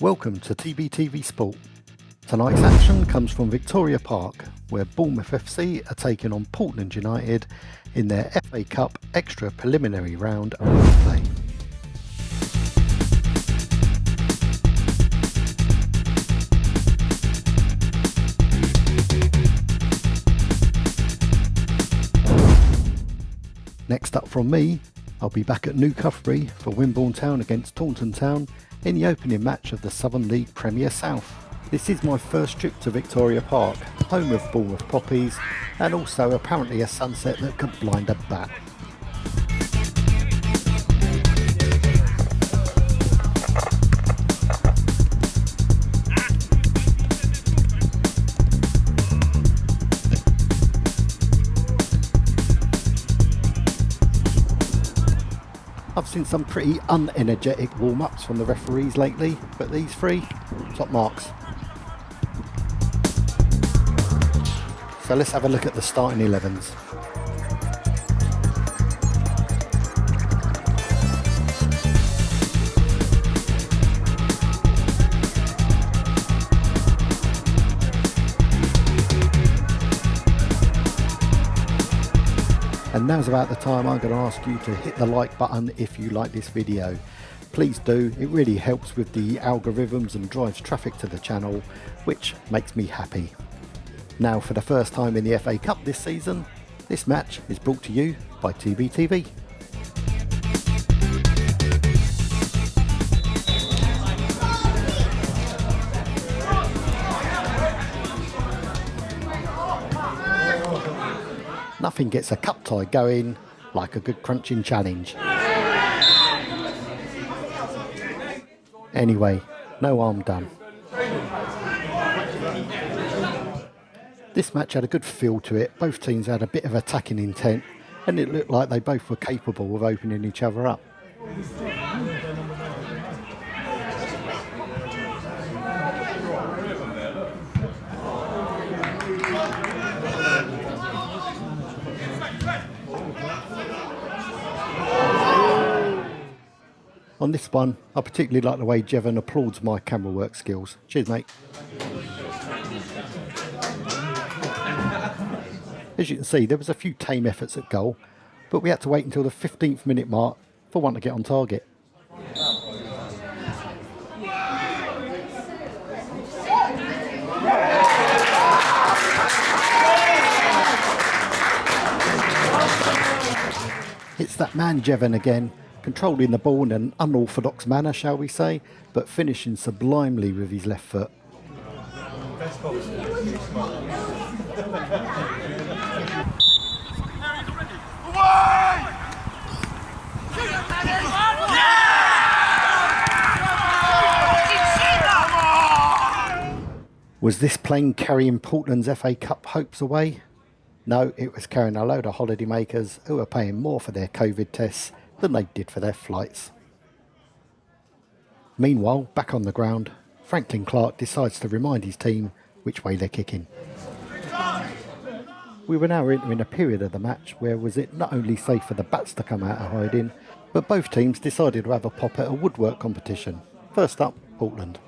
Welcome to TBTVSport. Tonight's action comes from Victoria Park, where Bournemouth FC are taking on Portland United in their FA Cup extra preliminary round of play. Next up from me, I'll be back at New Cuthbury for Wimborne Town against Taunton Town in the opening match of the Southern League Premier South. This is my first trip to Victoria Park, home of Bournemouth Poppies, and also apparently a sunset that could blind a bat. I've seen some pretty unenergetic warm-ups from the referees lately, but these three, top marks. So let's have a look at the starting 11s. And now's about the time I'm going to ask you to hit the like button if you like this video. Please do, it really helps with the algorithms and drives traffic to the channel, which makes me happy. Now, for the first time in the FA Cup this season, this match is brought to you by TBTV. Nothing gets a cup tie going like a good crunching challenge. Anyway, no harm done. This match had a good feel to it. Both teams had a bit of attacking intent, and it looked like they both were capable of opening each other up. On this one, I particularly like the way Jevon applauds my camera work skills. Cheers, mate. As you can see, there was a few tame efforts at goal, but we had to wait until the 15th minute mark for one to get on target. It's that man Jevon again, controlling the ball in an unorthodox manner, shall we say, but finishing sublimely with his left foot. Was this plane carrying Portland's FA Cup hopes away? No, it was carrying a load of holidaymakers who were paying more for their COVID tests than they did for their flights. Meanwhile, back on the ground, Franklin Clark decides to remind his team which way they're kicking. We were now entering a period of the match where was it not only safe for the bats to come out of hiding, but both teams decided to have a pop at a woodwork competition. First up, Portland.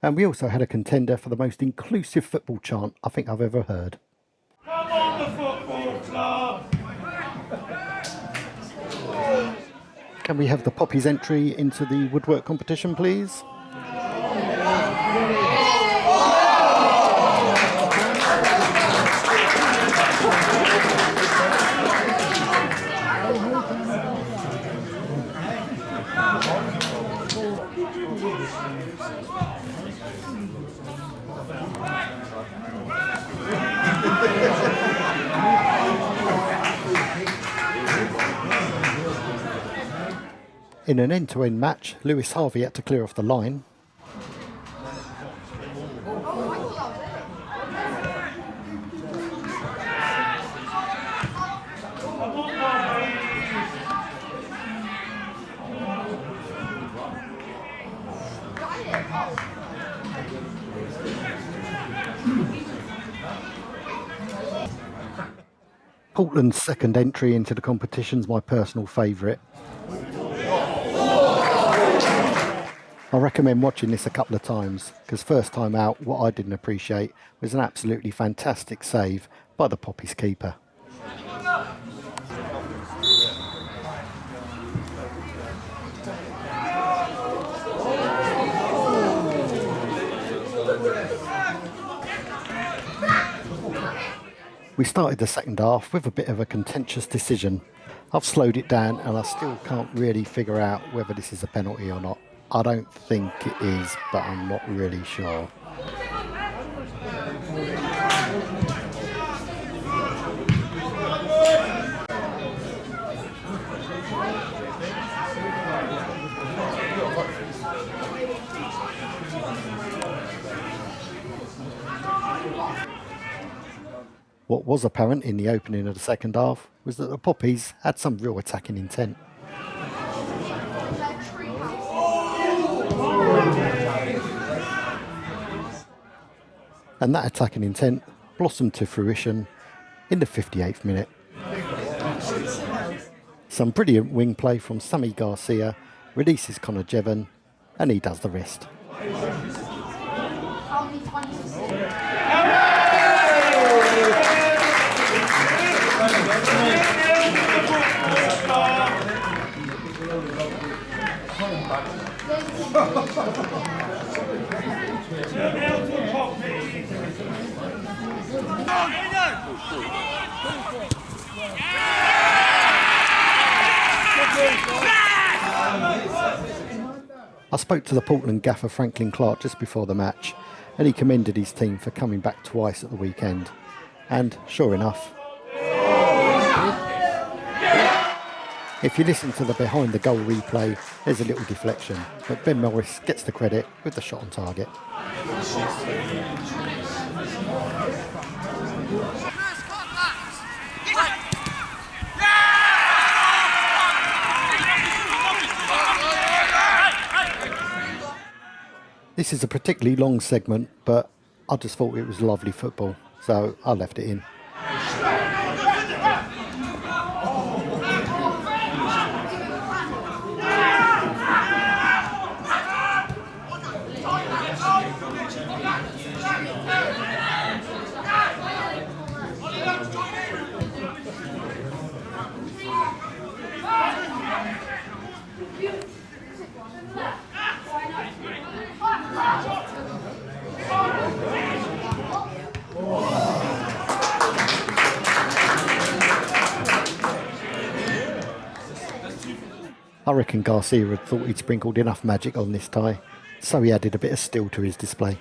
And we also had a contender for the most inclusive football chant I think I've ever heard. Come on, the football club! Can we have the Poppies entry into the woodwork competition, please? In an end-to-end match, Lewis Harvey had to clear off the line. Portland's second entry into the competition's my personal favourite. I recommend watching this a couple of times, because first time out, what I didn't appreciate was an absolutely fantastic save by the Poppies keeper. We started the second half with a bit of a contentious decision. I've slowed it down and I still can't really figure out whether this is a penalty or not. I don't think it is, but I'm not really sure. What was apparent in the opening of the second half was that the Poppies had some real attacking intent. And that attacking intent blossomed to fruition in the 58th minute. Some brilliant wing play from Sammy Garcia releases Connor Jevon, and he does the rest. I spoke to the Portland gaffer Franklin Clark just before the match, and he commended his team for coming back twice at the weekend. And sure enough, if you listen to the behind the goal replay, there's a little deflection, but Ben Morris gets the credit with the shot on target. This is a particularly long segment, but I just thought it was lovely football, so I left it in. I reckon Garcia had thought he'd sprinkled enough magic on this tie, so he added a bit of steel to his display.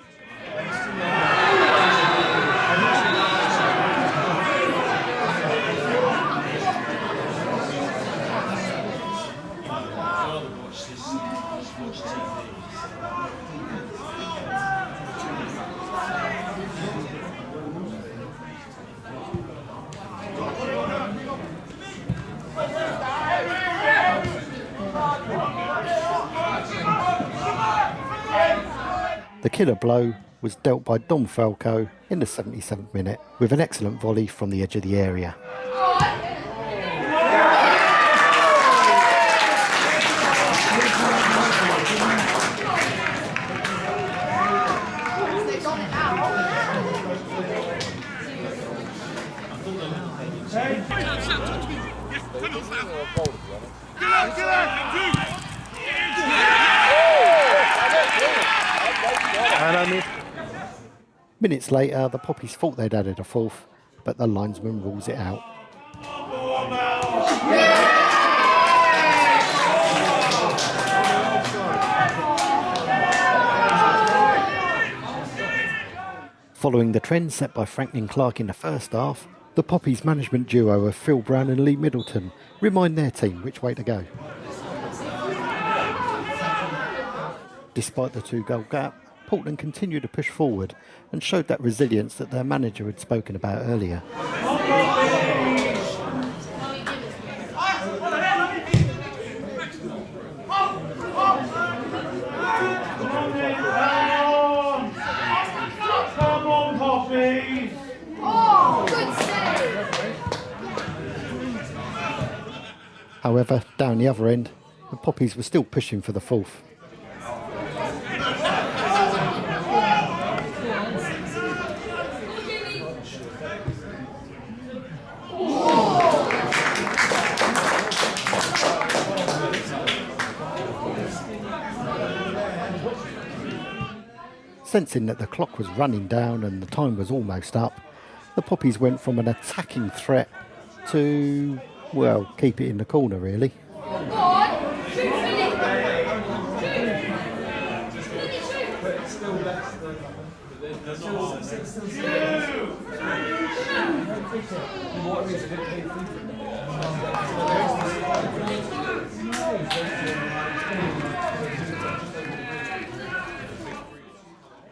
The killer blow was dealt by Dom Falco in the 77th minute with an excellent volley from the edge of the area. Minutes later, the Poppies thought they'd added a fourth, but the linesman rules it out. Following the trend set by Franklin Clark in the first half, the Poppies management duo of Phil Brown and Lee Middleton remind their team which way to go. Despite the 2-goal gap, Portland continued to push forward and showed that resilience that their manager had spoken about earlier. However, down the other end, the Poppies were still pushing for the fourth. Sensing that the clock was running down and the time was almost up, the Poppies went from an attacking threat to, well, keep it in the corner really.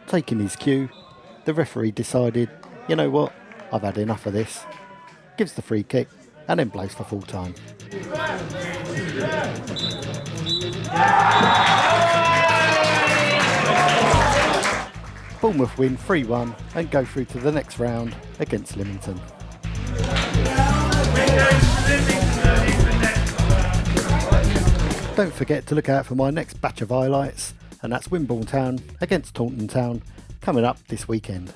Taking his cue, the referee decided, you know what, I've had enough of this, gives the free kick and then plays for full time. Bournemouth win 3-1 and go through to the next round against Leamington. Don't forget to look out for my next batch of highlights, and that's Wimborne Town against Taunton Town coming up this weekend.